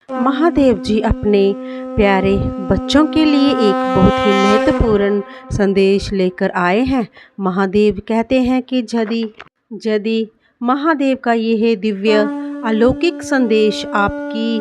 महादेव जी अपने प्यारे बच्चों के लिए एक बहुत ही महत्वपूर्ण संदेश लेकर आए हैं। महादेव कहते हैं कि यदि यदि महादेव का यह दिव्य अलौकिक संदेश आपकी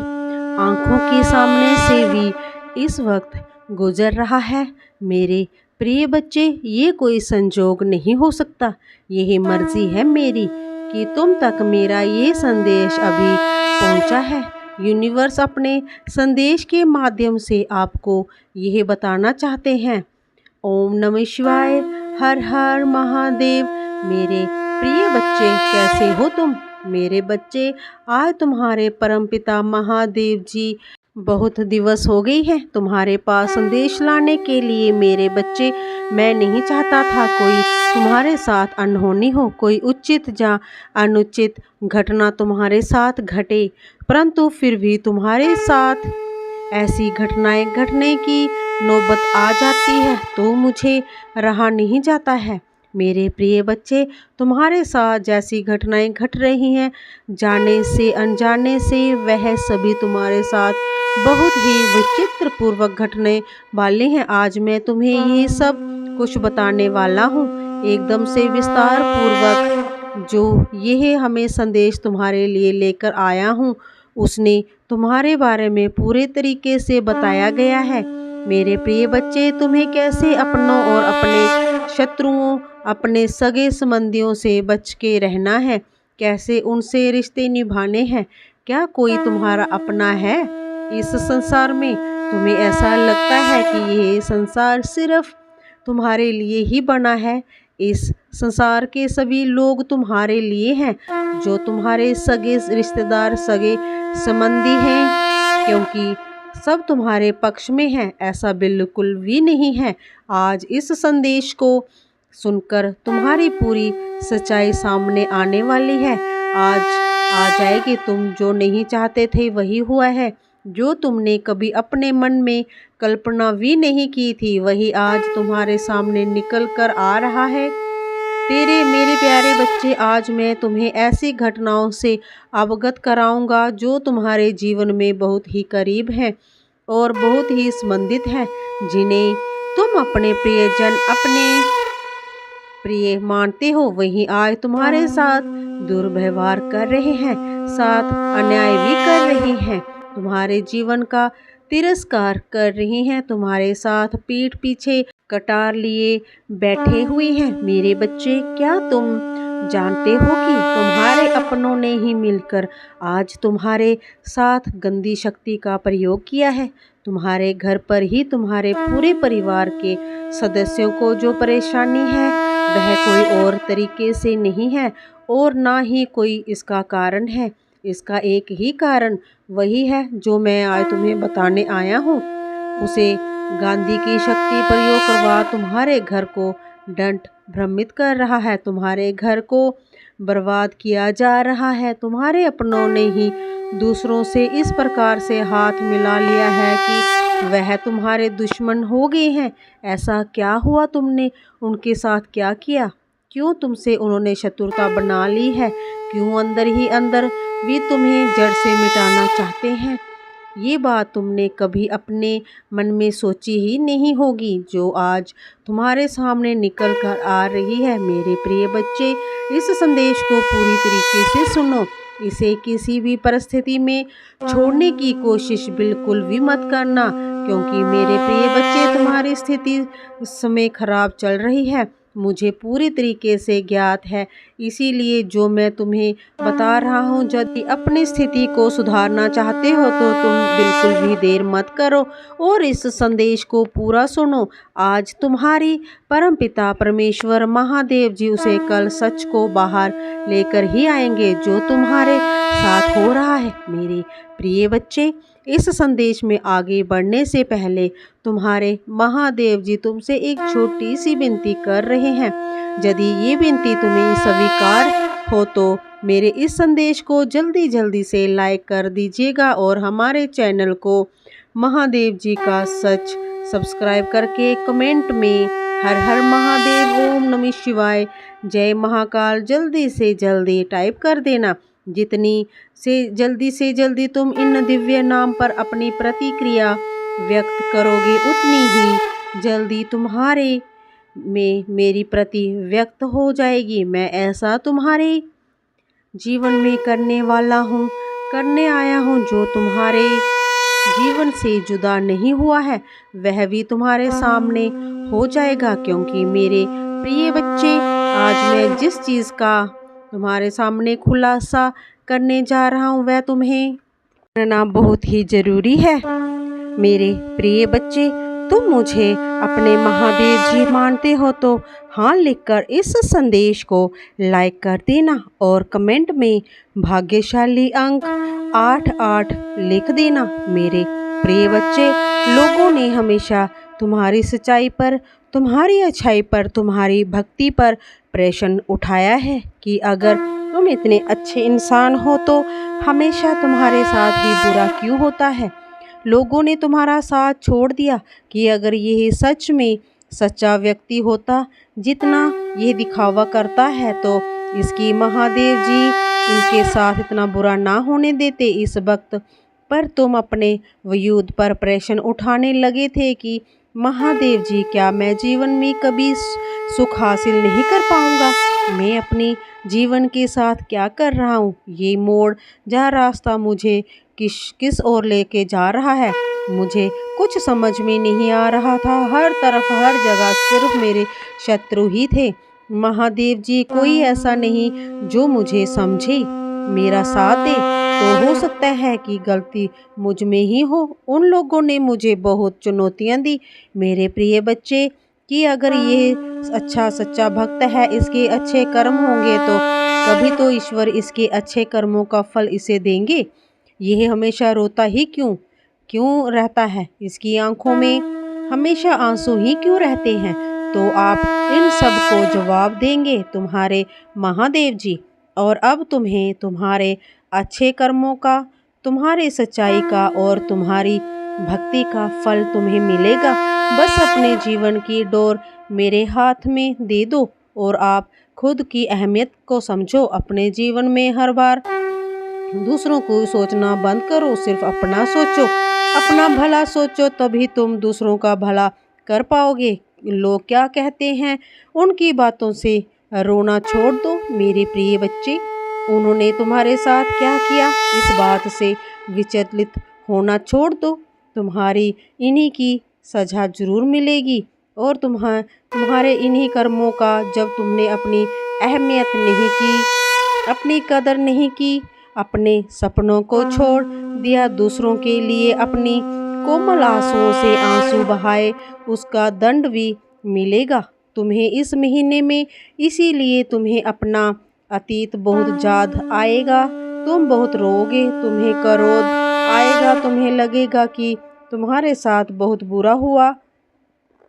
आंखों के सामने से भी इस वक्त गुजर रहा है, मेरे प्रिय बच्चे, ये कोई संजोग नहीं हो सकता। यही मर्जी है मेरी कि तुम तक मेरा ये संदेश अभी पहुंचा है। यूनिवर्स अपने संदेश के माध्यम से आपको यह बताना चाहते हैं। ओम नमः शिवाय, हर हर महादेव। मेरे प्रिय बच्चे, कैसे हो तुम? मेरे बच्चे, आज तुम्हारे परमपिता महादेव जी बहुत दिवस हो गई है तुम्हारे पास संदेश लाने के लिए। मेरे बच्चे, मैं नहीं चाहता था कोई तुम्हारे साथ अनहोनी हो, कोई उचित या अनुचित घटना तुम्हारे साथ घटे, परंतु फिर भी तुम्हारे साथ ऐसी घटनाएं घटने की नौबत आ जाती है तो मुझे रहा नहीं जाता है। मेरे प्रिय बच्चे, तुम्हारे साथ जैसी घटनाएं घट रही हैं, जाने से अनजाने से, वह सभी तुम्हारे साथ बहुत ही विचित्र पूर्वक घटने वाले हैं। आज मैं तुम्हें ये सब कुछ बताने वाला हूँ, एकदम से विस्तार पूर्वक। जो यह हमें संदेश तुम्हारे लिए लेकर आया हूँ, उसने तुम्हारे बारे में पूरे तरीके से बताया गया है। मेरे प्रिय बच्चे, तुम्हें कैसे अपनों और अपने शत्रुओं, अपने सगे संबंधियों से बच के रहना है, कैसे उनसे रिश्ते निभाने हैं। क्या कोई तुम्हारा अपना है इस संसार में? तुम्हें ऐसा लगता है कि यह संसार सिर्फ तुम्हारे लिए ही बना है? इस संसार के सभी लोग तुम्हारे लिए हैं, जो तुम्हारे सगे रिश्तेदार, सगे संबंधी हैं, क्योंकि सब तुम्हारे पक्ष में हैं? ऐसा बिल्कुल भी नहीं है। आज इस संदेश को सुनकर तुम्हारी पूरी सच्चाई सामने आने वाली है। आज आ जाएगी। तुम जो नहीं चाहते थे वही हुआ है। जो तुमने कभी अपने मन में कल्पना भी नहीं की थी, वही आज तुम्हारे सामने निकल कर आ रहा है। मेरे प्यारे बच्चे, आज मैं तुम्हें ऐसी घटनाओं से अवगत कराऊंगा जो तुम्हारे जीवन में बहुत ही करीब हैं और बहुत ही संबंधित हैं, जिन्हें तुम अपने प्रियजन, अपने प्रिय मानते हो, वही आज तुम्हारे साथ दुर्व्यवहार कर रहे हैं, साथ अन्याय भी कर रही हैं, तुम्हारे जीवन का तिरस्कार कर रही हैं, तुम्हारे साथ पीठ पीछे कटार लिए बैठे हुए हैं। मेरे बच्चे, क्या तुम जानते हो कि तुम्हारे अपनों ने ही मिलकर आज तुम्हारे साथ गंदी शक्ति का प्रयोग किया है? तुम्हारे घर पर ही तुम्हारे पूरे परिवार के सदस्यों को जो परेशानी है, वह कोई और तरीके से नहीं है और ना ही कोई इसका कारण है। इसका एक ही कारण वही है जो मैं आज तुम्हें बताने आया हूँ। उसे गांधी की शक्ति प्रयोग करवा तुम्हारे घर को दंड भ्रमित कर रहा है, तुम्हारे घर को बर्बाद किया जा रहा है। तुम्हारे अपनों ने ही दूसरों से इस प्रकार से हाथ मिला लिया है कि वह तुम्हारे दुश्मन हो गए हैं। ऐसा क्या हुआ? तुमने उनके साथ क्या किया? क्यों तुमसे उन्होंने शत्रुता बना ली है? क्यों अंदर ही अंदर भी तुम्हें जड़ से मिटाना चाहते हैं? ये बात तुमने कभी अपने मन में सोची ही नहीं होगी, जो आज तुम्हारे सामने निकल कर आ रही है। मेरे प्रिय बच्चे, इस संदेश को पूरी तरीके से सुनो। इसे किसी भी परिस्थिति में छोड़ने की कोशिश बिल्कुल भी मत करना, क्योंकि मेरे प्रिय बच्चे, तुम्हारी स्थिति इस समय खराब चल रही है, मुझे पूरी तरीके से ज्ञात है। इसीलिए जो मैं तुम्हें बता रहा हूँ, यदि अपनी स्थिति को सुधारना चाहते हो तो तुम बिल्कुल भी देर मत करो और इस संदेश को पूरा सुनो। आज तुम्हारी परमपिता परमेश्वर महादेव जी उसे कल सच को बाहर लेकर ही आएंगे, जो तुम्हारे साथ हो रहा है। मेरे प्रिय बच्चे, इस संदेश में आगे बढ़ने से पहले तुम्हारे महादेव जी तुमसे एक छोटी सी विनती कर रहे हैं। यदि ये विनती तुम्हें स्वीकार हो तो मेरे इस संदेश को जल्दी जल्दी से लाइक कर दीजिएगा और हमारे चैनल को महादेव जी का सच सब्सक्राइब करके कमेंट में हर हर महादेव, ओम नमः शिवाय, जय महाकाल जल्दी से जल्दी टाइप कर देना। जितनी से जल्दी तुम इन दिव्य नाम पर अपनी प्रतिक्रिया व्यक्त करोगे, उतनी ही जल्दी तुम्हारे में मेरी प्रति व्यक्त हो जाएगी। मैं ऐसा तुम्हारे जीवन में करने आया हूँ जो तुम्हारे जीवन से जुदा नहीं हुआ है, वह भी तुम्हारे सामने हो जाएगा। क्योंकि मेरे प्रिय बच्चे, आज मैं जिस चीज़ का तुम्हारे सामने खुलासा करने जा रहा हूँ वह तुम्हें जानना बहुत ही ज़रूरी है। मेरे प्रिय बच्चे, तुम मुझे अपने महादेव जी मानते हो तो हाँ लिखकर इस संदेश को लाइक कर देना और कमेंट में भाग्यशाली अंक 88 लिख देना। मेरे प्रिय बच्चे, लोगों ने हमेशा तुम्हारी सच्चाई पर, तुम्हारी अच्छाई पर, तुम्हारी भक्ति पर प्रश्न उठाया है कि अगर तुम इतने अच्छे इंसान हो तो हमेशा तुम्हारे साथ ही बुरा क्यों होता है। लोगों ने तुम्हारा साथ छोड़ दिया कि अगर यह सच में सच्चा व्यक्ति होता जितना यह दिखावा करता है तो इसकी महादेव जी इनके साथ इतना बुरा ना होने देते। इस वक्त पर तुम अपने वजूद पर प्रश्न उठाने लगे थे कि महादेव जी, क्या मैं जीवन में कभी सुख हासिल नहीं कर पाऊंगा? मैं अपने जीवन के साथ क्या कर रहा हूँ? ये मोड़ जहाँ रास्ता मुझे किस ओर लेके जा रहा है, मुझे कुछ समझ में नहीं आ रहा था। हर तरफ हर जगह सिर्फ मेरे शत्रु ही थे। महादेव जी, कोई ऐसा नहीं जो मुझे समझे, मेरा साथ दे। तो हो सकता है कि गलती मुझ में ही हो। उन लोगों ने मुझे बहुत चुनौतियां दी मेरे प्रिय बच्चे कि अगर ये अच्छा सच्चा भक्त है, इसके अच्छे कर्म होंगे तो कभी तो ईश्वर इसके अच्छे कर्मों का फल इसे देंगे। यह हमेशा रोता ही क्यों रहता है? इसकी आंखों में हमेशा आंसू ही क्यों रहते हैं? तो आप इन सब को जवाब देंगे तुम्हारे महादेव जी। और अब तुम्हें तुम्हारे अच्छे कर्मों का, तुम्हारी सच्चाई का और तुम्हारी भक्ति का फल तुम्हें मिलेगा। बस अपने जीवन की डोर मेरे हाथ में दे दो और आप खुद की अहमियत को समझो। अपने जीवन में हर बार दूसरों को सोचना बंद करो, सिर्फ अपना सोचो, अपना भला सोचो, तभी तुम दूसरों का भला कर पाओगे। लोग क्या कहते हैं उनकी बातों से रोना छोड़ दो। मेरे प्रिय बच्चे, उन्होंने तुम्हारे साथ क्या किया इस बात से विचलित होना छोड़ दो। तुम्हारी इन्हीं की सजा जरूर मिलेगी और तुम्हारे इन्हीं कर्मों का, जब तुमने अपनी अहमियत नहीं की, अपनी कदर नहीं की, अपने सपनों को छोड़ दिया, दूसरों के लिए अपनी कोमल आंसुओं से आंसू बहाए, उसका दंड भी मिलेगा तुम्हें इस महीने में। इसीलिए तुम्हें अपना अतीत बहुत याद आएगा, तुम बहुत रोओगे, तुम्हें क्रोध आएगा, तुम्हें लगेगा कि तुम्हारे साथ बहुत बुरा हुआ।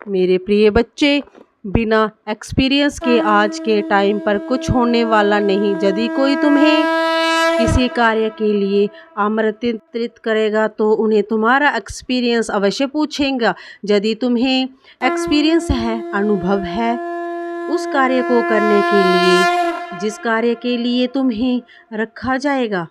मेरे प्रिय बच्चे, बिना एक्सपीरियंस के आज के टाइम पर कुछ होने वाला नहीं। यदि कोई तुम्हें किसी कार्य के लिए आमंत्रित करेगा तो उन्हें तुम्हारा एक्सपीरियंस अवश्य पूछेगा। यदि तुम्हें एक्सपीरियंस है, अनुभव है उस कार्य को करने के लिए जिस कार्य के लिए तुम्हें रखा जाएगा।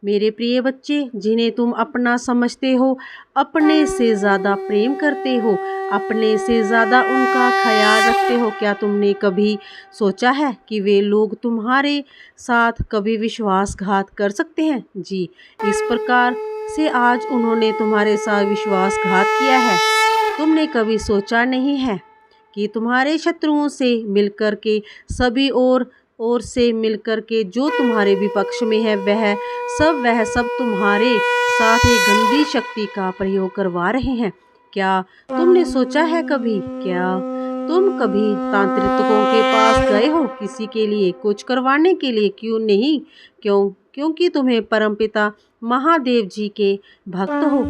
मेरे प्रिय बच्चे, जिन्हें तुम अपना समझते हो, अपने से ज़्यादा प्रेम करते हो, अपने से ज़्यादा उनका ख्याल रखते हो, क्या तुमने कभी सोचा है कि वे लोग तुम्हारे साथ कभी विश्वासघात कर सकते हैं? जी, इस प्रकार से आज उन्होंने तुम्हारे साथ विश्वासघात किया है। तुमने कभी सोचा नहीं है कि तुम्हारे शत्रुओं से मिलकर के सभी और से मिलकर के जो तुम्हारे विपक्ष में है वह सब तुम्हारे साथ एक गंदी शक्ति का प्रयोग करवा रहे हैं। क्या तुमने सोचा है कभी, क्या तुम कभी तांत्रिकों के पास गए हो किसी के लिए कुछ करवाने के लिए? क्यों नहीं? क्योंकि तुम्हें परमपिता महादेव जी के भक्त हो।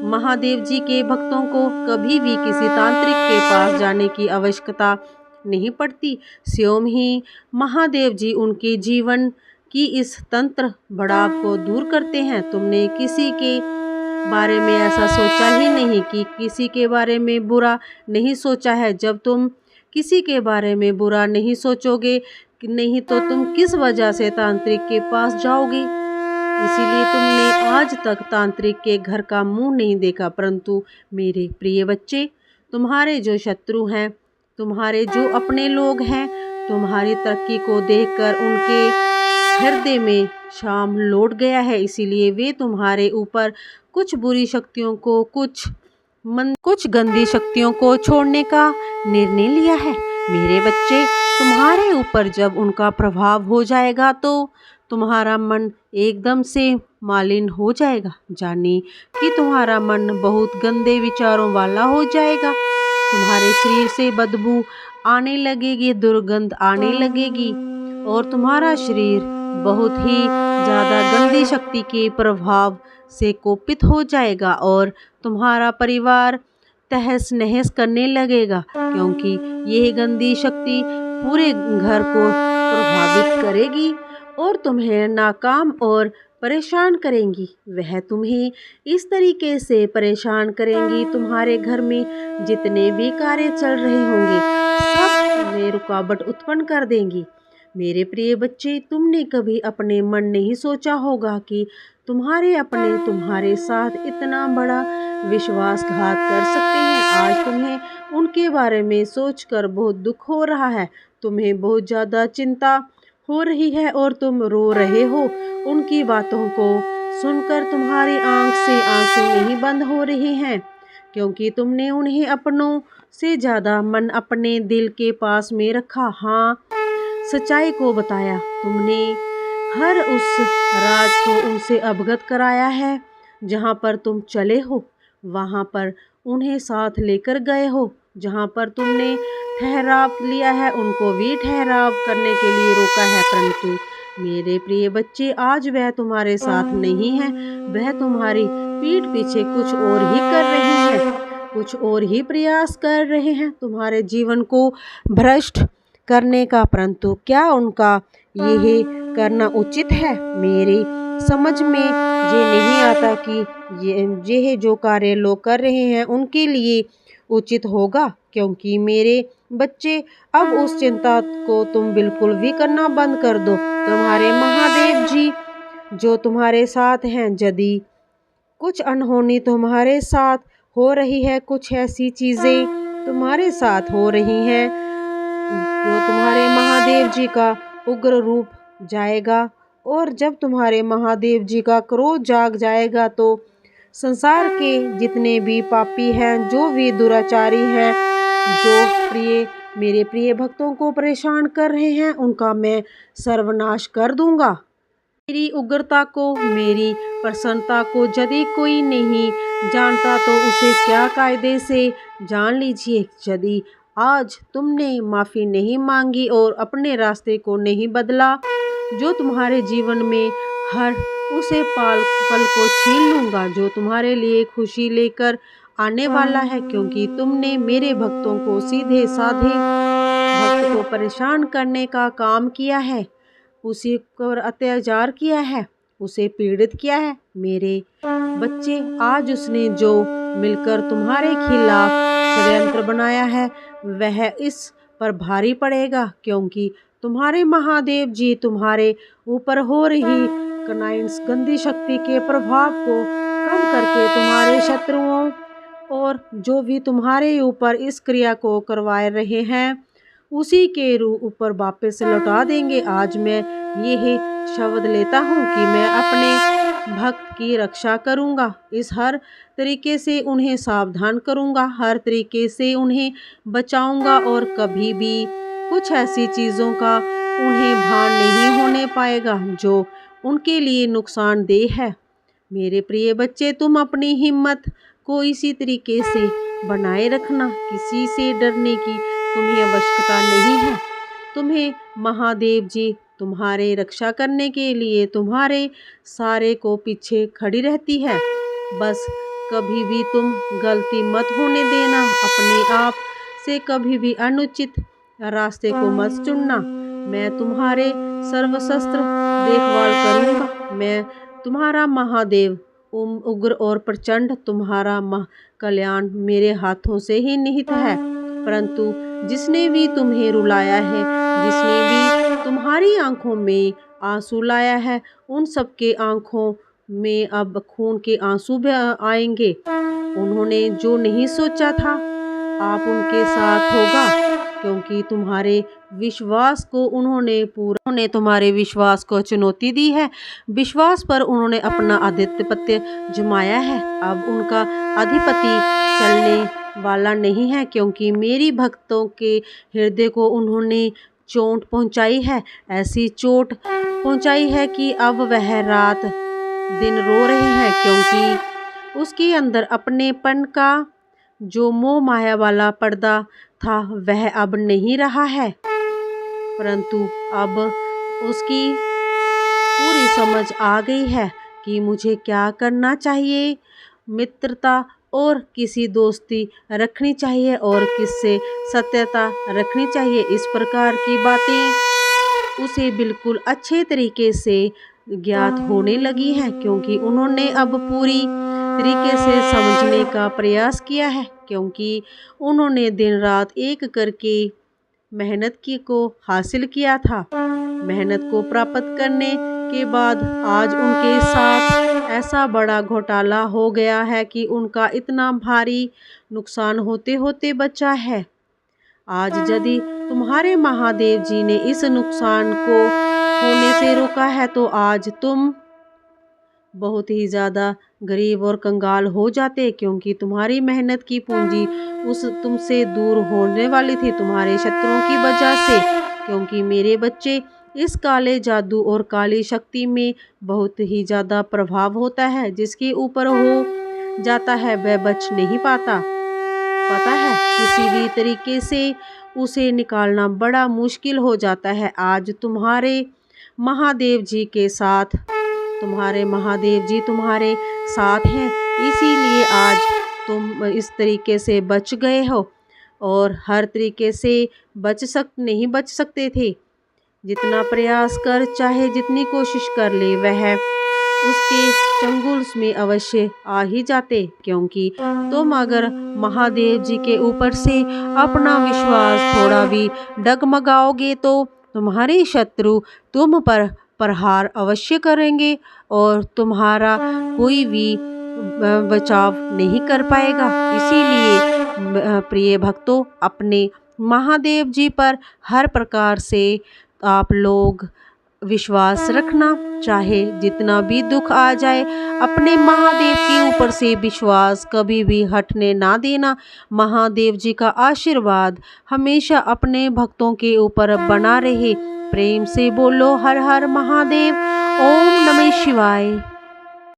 महादेव जी के भक्तों को कभी भी किसी तांत्रिक के पास जाने की आवश्यकता नहीं पड़ती। स्वयं ही महादेव जी उनके जीवन की इस तंत्र भड़ाव को दूर करते हैं। तुमने किसी के बारे में ऐसा सोचा ही नहीं कि किसी के बारे में बुरा नहीं सोचा है। जब तुम किसी के बारे में बुरा नहीं सोचोगे नहीं तो तुम किस वजह से तांत्रिक के पास जाओगे। इसीलिए तुमने आज तक तांत्रिक के घर का मुंह नहीं देखा। परंतु मेरे प्रिय बच्चे, तुम्हारे जो शत्रु हैं, तुम्हारे जो अपने लोग हैं, तुम्हारी तरक्की को देखकर उनके हृदय में शाम लौट गया है। इसीलिए वे तुम्हारे ऊपर कुछ बुरी शक्तियों को, कुछ गंदी शक्तियों को छोड़ने का निर्णय लिया है। मेरे बच्चे, तुम्हारे ऊपर जब उनका प्रभाव हो जाएगा तो तुम्हारा मन एकदम से मालिन हो जाएगा, जाने कि तुम्हारा मन बहुत गंदे विचारों वाला हो जाएगा। तुम्हारे शरीर से बदबू आने लगेगी, दुर्गंध आने लगेगी और तुम्हारा शरीर बहुत ही ज़्यादा गंदी शक्ति के प्रभाव से कोपित हो जाएगा और तुम्हारा परिवार तहस नहस करने लगेगा, क्योंकि यह गंदी शक्ति पूरे घर को प्रभावित करेगी और तुम्हें नाकाम और परेशान करेंगी। वह तुम्हें इस तरीके से परेशान करेंगी, तुम्हारे घर में जितने भी कार्य चल रहे होंगे सब में रुकावट उत्पन्न कर देंगी। मेरे प्रिय बच्चे, तुमने कभी अपने मन नहीं सोचा होगा कि तुम्हारे अपने तुम्हारे साथ इतना बड़ा विश्वासघात कर सकते हैं। आज तुम्हें उनके बारे में सोचकर बहुत दुख हो रहा है, तुम्हें बहुत ज़्यादा चिंता हो रही है और तुम रो रहे हो। उनकी बातों को सुनकर तुम्हारी आंख से आंसू नहीं बंद हो रहे हैं, क्योंकि तुमने उन्हें अपनों से ज़्यादा मन अपने दिल के पास में रखा। हाँ, सच्चाई को बताया, तुमने हर उस राज को उनसे अवगत कराया है। जहाँ पर तुम चले हो वहाँ पर उन्हें साथ लेकर गए हो, जहाँ पर तुमने ठहराव लिया है उनको भी ठहराव करने के लिए रोका है। परंतु मेरे प्रिय बच्चे, आज वह तुम्हारे साथ नहीं है, वह तुम्हारी पीठ पीछे कुछ और ही कर रहे हैं, कुछ और ही प्रयास कर रहे हैं तुम्हारे जीवन को भ्रष्ट करने का। परंतु क्या उनका यह करना उचित है? मेरी समझ में ये नहीं आता कि यह जो कार्य लोग कर रहे हैं उनके लिए उचित होगा, क्योंकि मेरे बच्चे अब उस चिंता को तुम बिल्कुल भी करना बंद कर दो। तुम्हारे महादेव जी जो तुम्हारे साथ हैं, यदि कुछ अनहोनी तुम्हारे साथ हो रही है, कुछ ऐसी चीज़ें तुम्हारे साथ हो रही हैं जो तुम्हारे महादेव जी का उग्र रूप जाएगा, और जब तुम्हारे महादेव जी का क्रोध जाग जाएगा तो संसार के जितने भी पापी हैं, जो भी दुराचारी हैं, जो मेरे प्रिय भक्तों को परेशान कर रहे हैं, उनका मैं सर्वनाश कर दूंगा। मेरी उग्रता को, मेरी प्रसन्नता को यदि कोई नहीं जानता तो उसे क्या कायदे से जान लीजिए। यदि आज तुमने माफ़ी नहीं मांगी और अपने रास्ते को नहीं बदला, जो तुम्हारे जीवन में हर उसे पल को छीन लूँगा जो तुम्हारे लिए खुशी लेकर आने वाला है, क्योंकि तुमने मेरे भक्तों को, सीधे साधे भक्त को परेशान करने का काम किया है, उसी पर अत्याचार किया है, उसे पीड़ित किया है। मेरे बच्चे, आज उसने जो मिलकर तुम्हारे खिलाफ षड्यंत्र बनाया है वह इस पर भारी पड़ेगा, क्योंकि तुम्हारे महादेव जी तुम्हारे ऊपर हो रही कनाइंस गंदी शक्ति के प्रभाव को कम करके तुम्हारे शत्रुओं और जो भी तुम्हारे ऊपर इस क्रिया को करवा रहे हैं उसी के ऊपर वापस लौटा देंगे। आज मैं यही शब्द लेता हूँ कि मैं अपने भक्त की रक्षा करूँगा, इस हर तरीके से उन्हें सावधान करूँगा, हर तरीके से उन्हें बचाऊँगा और कभी भी कुछ ऐसी चीज़ों का उन्हें भान नहीं होने पाएगा जो उनके लिए नुकसानदेह है। मेरे प्रिय बच्चे, तुम अपनी हिम्मत को इसी तरीके से बनाए रखना, किसी से डरने की तुम्हें आवश्यकता नहीं है। तुम्हें महादेव जी तुम्हारे रक्षा करने के लिए तुम्हारे सारे को पीछे खड़ी रहती है। बस कभी भी तुम गलती मत होने देना, अपने आप से कभी भी अनुचित रास्ते को मत चुनना। मैं तुम्हारे सर्वशस्त्र देखभाल करूँगा। मैं तुम्हारा महादेव उग्र और प्रचंड, तुम्हारा कल्याण मेरे हाथों से ही निहित है। परंतु जिसने भी तुम्हें रुलाया है, जिसने भी तुम्हारी आंखों में आंसू लाया है, उन सबके आंखों में अब खून के आंसू भी आएंगे। उन्होंने जो नहीं सोचा था आप उनके साथ होगा, क्योंकि तुम्हारे विश्वास को उन्होंने तुम्हारे विश्वास को चुनौती दी है। विश्वास पर उन्होंने अपना आधिपत्य जमाया है। अब उनका अधिपति चलने वाला नहीं है, क्योंकि मेरी भक्तों के हृदय को उन्होंने चोट पहुंचाई है। ऐसी चोट पहुंचाई है कि अब वह रात दिन रो रहे हैं, क्योंकि उसके अंदर अपनेपन का जो मोह माया वाला पर्दा था वह अब नहीं रहा है, परंतु अब उसकी पूरी समझ आ गई है कि मुझे क्या करना चाहिए। मित्रता और किसी दोस्ती रखनी चाहिए और किससे सत्यता रखनी चाहिए, इस प्रकार की बातें उसे बिल्कुल अच्छे तरीके से ज्ञात होने लगी हैं, क्योंकि उन्होंने अब पूरी तरीके से समझने का प्रयास किया है, क्योंकि उन्होंने दिन रात एक करके मेहनत को हासिल किया था। मेहनत को प्राप्त करने के बाद आज उनके साथ ऐसा बड़ा घोटाला हो गया है कि उनका इतना भारी नुकसान होते होते बचा है। आज यदि तुम्हारे महादेव जी ने इस नुकसान को होने से रोका है तो आज तुम बहुत ही ज़्यादा गरीब और कंगाल हो जाते, क्योंकि तुम्हारी मेहनत की पूंजी तुमसे दूर होने वाली थी तुम्हारे शत्रुओं की वजह से। क्योंकि मेरे बच्चे, इस काले जादू और काली शक्ति में बहुत ही ज़्यादा प्रभाव होता है। जिसके ऊपर हो जाता है वह बच नहीं पाता। पता है, किसी भी तरीके से उसे निकालना बड़ा मुश्किल हो जाता है। आज तुम्हारे महादेव जी के साथ, तुम्हारे महादेव जी तुम्हारे साथ हैं, इसीलिए आज तुम इस तरीके से बच गए हो। और हर तरीके से नहीं बच सकते थे। जितना प्रयास कर, चाहे जितनी कोशिश कर ले, वह उसके चंगुल में अवश्य आ ही जाते। क्योंकि तुम अगर महादेव जी के ऊपर से अपना विश्वास थोड़ा भी डगमगाओगे तो तुम्हारे शत्रु तुम पर प्रहार अवश्य करेंगे और तुम्हारा कोई भी बचाव नहीं कर पाएगा। इसीलिए प्रिय भक्तों, अपने महादेव जी पर हर प्रकार से आप लोग विश्वास रखना, चाहे जितना भी दुख आ जाए, अपने महादेव के ऊपर से विश्वास कभी भी हटने ना देना। महादेव जी का आशीर्वाद हमेशा अपने भक्तों के ऊपर बना रहे। प्रेम से बोलो हर हर महादेव। ओम नमः शिवाय।